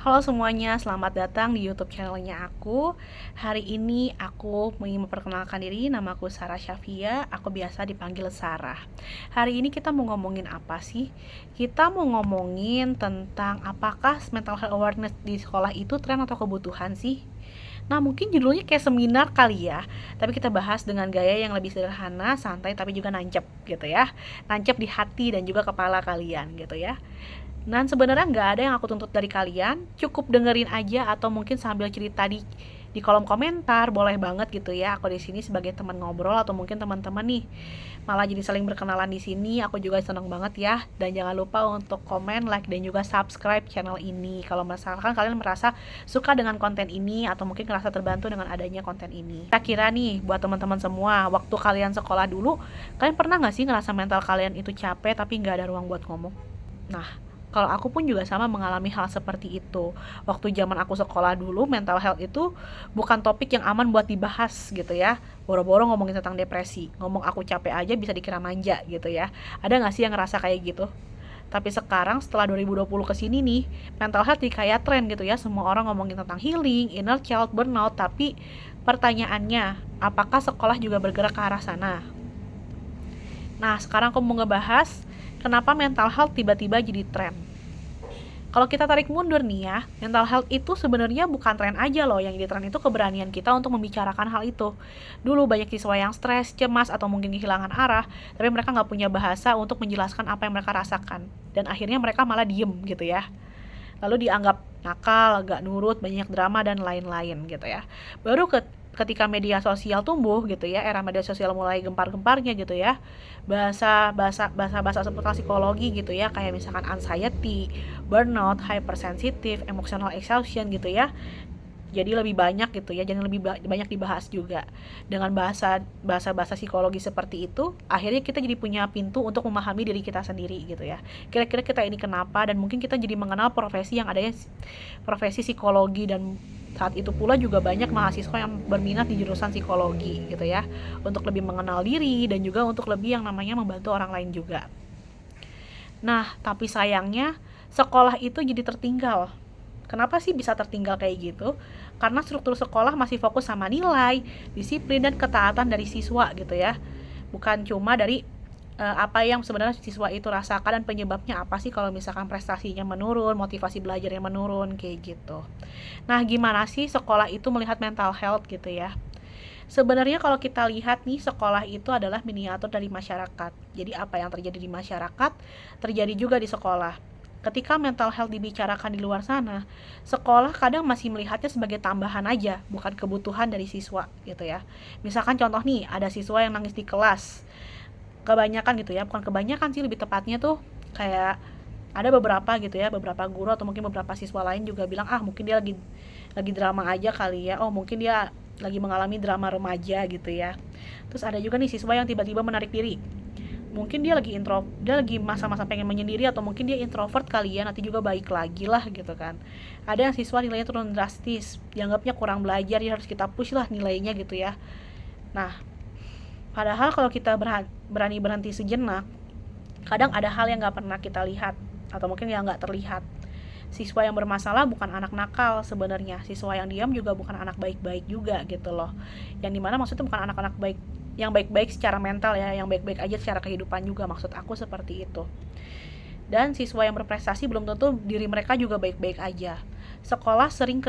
Halo semuanya, selamat datang di YouTube channelnya aku. Hari ini aku ingin memperkenalkan diri, nama aku Sarah Syafia, aku biasa dipanggil Sarah. Hari ini kita mau ngomongin apa sih? Kita mau ngomongin tentang apakah mental health awareness di sekolah itu tren atau kebutuhan sih? Nah, mungkin judulnya kayak seminar kali ya, tapi kita bahas dengan gaya yang lebih sederhana, santai, tapi juga nancep gitu ya. Nancep di hati dan juga kepala kalian gitu ya. Dan sebenarnya nggak ada yang aku tuntut dari kalian, cukup dengerin aja atau mungkin sambil cerita di kolom komentar, boleh banget gitu ya. Aku di sini sebagai teman ngobrol atau mungkin teman-teman nih malah jadi saling berkenalan di sini. Aku juga seneng banget ya. Dan jangan lupa untuk komen, like dan juga subscribe channel ini kalau misalkan kalian merasa suka dengan konten ini atau mungkin merasa terbantu dengan adanya konten ini. Kira-kira nih buat teman-teman semua, waktu kalian sekolah dulu, kalian pernah nggak sih ngerasa mental kalian itu capek tapi nggak ada ruang buat ngomong? Nah, kalau aku pun juga sama mengalami hal seperti itu. Waktu zaman aku sekolah dulu, mental health itu bukan topik yang aman buat dibahas gitu ya. Boro-boro ngomongin tentang depresi. Ngomong aku capek aja bisa dikira manja gitu ya. Ada gak sih yang ngerasa kayak gitu? Tapi sekarang setelah 2020 kesini nih, mental health jadi kayak tren gitu ya. Semua orang ngomongin tentang healing, inner child, burnout. Tapi pertanyaannya, apakah sekolah juga bergerak ke arah sana? Nah, sekarang aku mau ngebahas kenapa mental health tiba-tiba jadi tren. Kalau kita tarik mundur nih ya, mental health itu sebenarnya bukan tren aja loh. Yang jadi tren itu keberanian kita untuk membicarakan hal itu. Dulu banyak siswa yang stres, cemas, atau mungkin kehilangan arah, tapi mereka nggak punya bahasa untuk menjelaskan apa yang mereka rasakan. Dan akhirnya mereka malah diem gitu ya. Lalu dianggap nakal, gak nurut, banyak drama dan lain-lain gitu ya. Baru ketika media sosial tumbuh gitu ya, era media sosial mulai gempar-gemparnya gitu ya. Bahasa seputar psikologi gitu ya, kayak misalkan anxiety, burnout, hypersensitive, emotional exhaustion gitu ya, jadi lebih banyak gitu ya, jadi lebih banyak dibahas juga. Dengan bahasa psikologi seperti itu, akhirnya kita jadi punya pintu untuk memahami diri kita sendiri gitu ya. Kira-kira kita ini kenapa, dan mungkin kita jadi mengenal profesi yang adanya, profesi psikologi. Dan saat itu pula juga banyak mahasiswa yang berminat di jurusan psikologi gitu ya, untuk lebih mengenal diri dan juga untuk lebih yang namanya membantu orang lain juga. Nah, tapi sayangnya sekolah itu jadi tertinggal. Kenapa sih bisa tertinggal kayak gitu? Karena struktur sekolah masih fokus sama nilai, disiplin, dan ketaatan dari siswa gitu ya. Bukan cuma dari apa yang sebenarnya siswa itu rasakan dan penyebabnya apa sih kalau misalkan prestasinya menurun, motivasi belajarnya menurun, kayak gitu. Nah, gimana sih sekolah itu melihat mental health gitu ya? Sebenarnya kalau kita lihat nih, sekolah itu adalah miniatur dari masyarakat. Jadi apa yang terjadi di masyarakat, terjadi juga di sekolah. Ketika mental health dibicarakan di luar sana, sekolah kadang masih melihatnya sebagai tambahan aja, bukan kebutuhan dari siswa gitu ya. Misalkan contoh nih, ada siswa yang nangis di kelas. Kebanyakan gitu ya, bukan kebanyakan sih, lebih tepatnya tuh kayak ada beberapa gitu ya, beberapa guru atau mungkin beberapa siswa lain juga bilang, ah mungkin dia lagi drama aja kali ya, oh mungkin dia lagi mengalami drama remaja gitu ya. Terus ada juga nih siswa yang tiba-tiba menarik diri, mungkin dia lagi masa-masa pengen menyendiri, atau mungkin dia introvert kali ya, nanti juga baik lagi lah gitu kan. Ada yang siswa nilainya turun drastis, dianggapnya kurang belajar, ya harus kita push lah nilainya gitu ya. Nah, padahal kalau kita berani berhenti sejenak, kadang ada hal yang nggak pernah kita lihat atau mungkin yang nggak terlihat. Siswa yang bermasalah bukan anak nakal sebenarnya, siswa yang diam juga bukan anak baik-baik juga gitu loh. Yang dimana maksudnya bukan anak-anak baik yang baik-baik secara mental ya, yang baik-baik aja secara kehidupan juga, maksud aku seperti itu. Dan siswa yang berprestasi belum tentu diri mereka juga baik-baik aja. Sekolah sering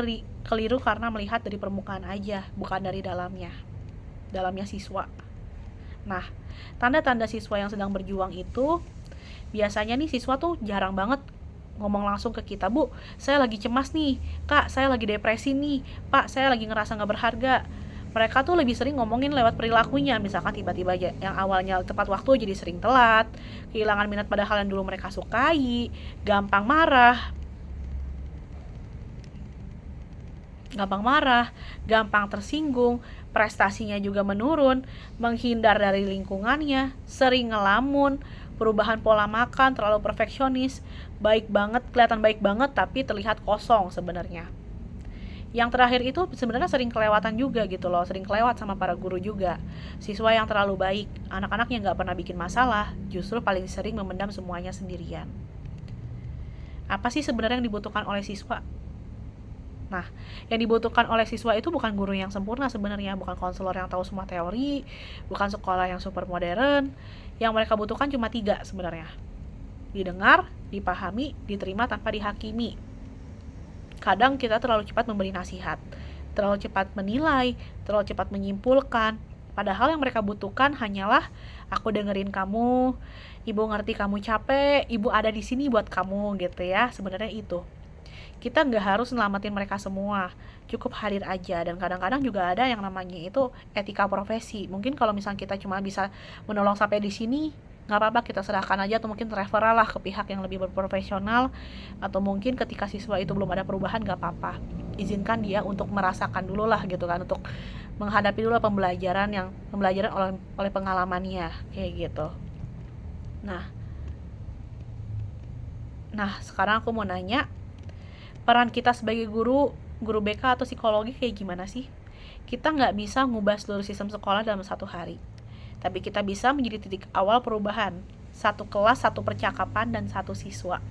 keliru karena melihat dari permukaan aja, bukan dari dalamnya siswa. Nah, tanda-tanda siswa yang sedang berjuang itu, biasanya nih siswa tuh jarang banget ngomong langsung ke kita, Bu, saya lagi cemas nih, Kak, saya lagi depresi nih, Pak, saya lagi ngerasa gak berharga. Mereka tuh lebih sering ngomongin lewat perilakunya, misalkan tiba-tiba aja yang awalnya tepat waktu jadi sering telat, kehilangan minat pada hal yang dulu mereka sukai, gampang marah, gampang marah, gampang tersinggung, prestasinya juga menurun, menghindar dari lingkungannya, sering ngelamun, perubahan pola makan, terlalu perfeksionis, baik banget, kelihatan baik banget tapi terlihat kosong sebenarnya. Yang terakhir itu sebenarnya sering kelewatan juga gitu loh, sering kelewat sama para guru juga. Siswa yang terlalu baik, anak-anak yang gak pernah bikin masalah, justru paling sering memendam semuanya sendirian. Apa sih sebenarnya yang dibutuhkan oleh siswa? Nah, yang dibutuhkan oleh siswa itu bukan guru yang sempurna sebenarnya, bukan konselor yang tahu semua teori, bukan sekolah yang super modern. Yang mereka butuhkan cuma 3 sebenarnya. Didengar, dipahami, diterima tanpa dihakimi. Kadang kita terlalu cepat memberi nasihat, terlalu cepat menilai, terlalu cepat menyimpulkan. Padahal yang mereka butuhkan hanyalah aku dengerin kamu, ibu ngerti kamu capek, ibu ada di sini buat kamu gitu ya. Sebenarnya itu. Kita nggak harus selamatin mereka semua, cukup hadir aja. Dan kadang-kadang juga ada yang namanya itu etika profesi. Mungkin kalau misalnya kita cuma bisa menolong sampai di sini, nggak apa-apa, kita serahkan aja, atau mungkin referral lah ke pihak yang lebih berprofesional, atau mungkin ketika siswa itu belum ada perubahan, nggak apa-apa, izinkan dia untuk merasakan dulu lah gitu kan, untuk menghadapi dulu pembelajaran oleh pengalamannya kayak gitu. Nah, sekarang aku mau nanya, peran kita sebagai guru BK atau psikologi kayak gimana sih? Kita nggak bisa ngubah seluruh sistem sekolah dalam 1 hari, tapi kita bisa menjadi titik awal perubahan. 1 kelas, 1 percakapan, dan 1 siswa.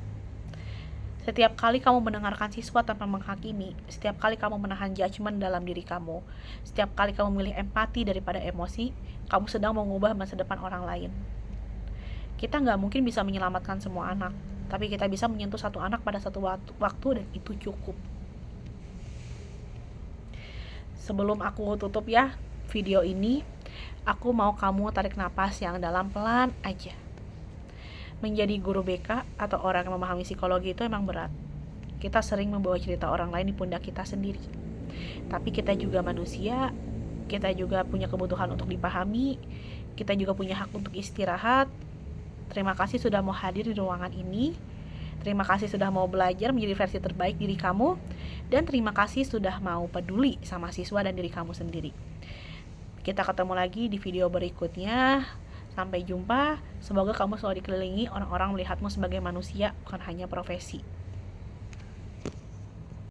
Setiap kali kamu mendengarkan siswa tanpa menghakimi, setiap kali kamu menahan judgement dalam diri kamu, setiap kali kamu memilih empati daripada emosi, kamu sedang mengubah masa depan orang lain. Kita nggak mungkin bisa menyelamatkan semua anak, tapi kita bisa menyentuh 1 anak pada 1 waktu, dan itu cukup. Sebelum aku tutup ya video ini, aku mau kamu tarik napas yang dalam, pelan aja. Menjadi guru BK atau orang yang memahami psikologi itu emang berat. Kita sering membawa cerita orang lain di pundak kita sendiri. Tapi kita juga manusia, kita juga punya kebutuhan untuk dipahami, kita juga punya hak untuk istirahat. Terima kasih sudah mau hadir di ruangan ini. Terima kasih sudah mau belajar menjadi versi terbaik diri kamu. Dan terima kasih sudah mau peduli sama siswa dan diri kamu sendiri. Kita ketemu lagi di video berikutnya. Sampai jumpa. Semoga kamu selalu dikelilingi orang-orang melihatmu sebagai manusia, bukan hanya profesi.